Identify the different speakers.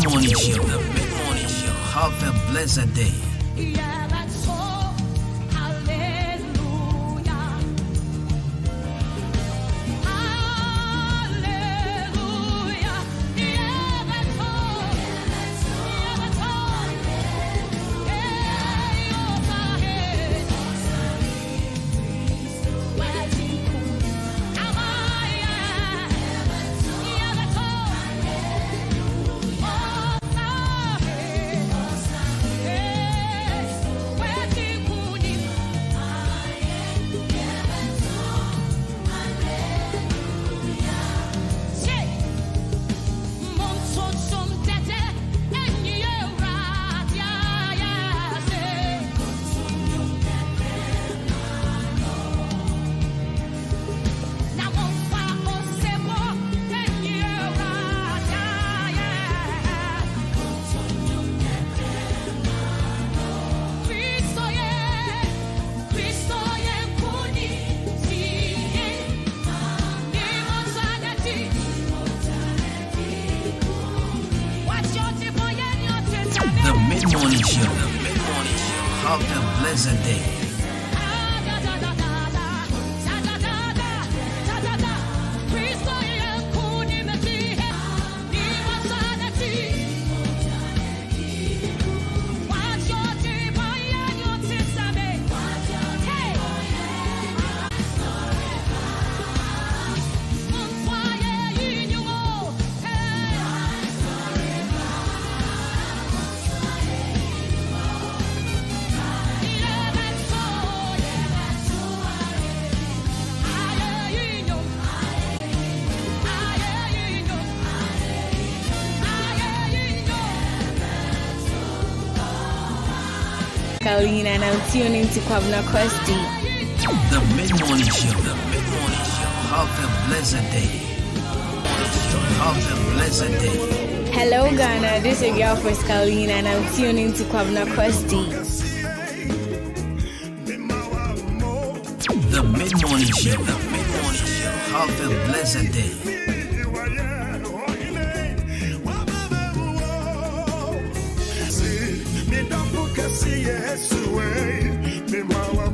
Speaker 1: mid-morning show. The mid-morning show. Have a blessed day.
Speaker 2: Yeah, that's so. Hallelujah. Hallelujah. Yeah, that's all. Yeah, that's all. Yeah, you're my head. Am I? Yeah, that's all.
Speaker 1: The mid-morning show. The mid-morning show. Have a blessed day.
Speaker 3: Carolina, and I'm tuning to Kwabena Kwesti.
Speaker 1: The mid-morning show. The mid-morning show. Have a blessed day. Have a blessed day.
Speaker 3: Hello, Ghana. This is your girl, First Carolina, and I'm tuning to Kwabena Kwesti.
Speaker 1: The mid-morning show. The mid-morning show. Have a blessed day.
Speaker 4: Me don't see yes way. Me mama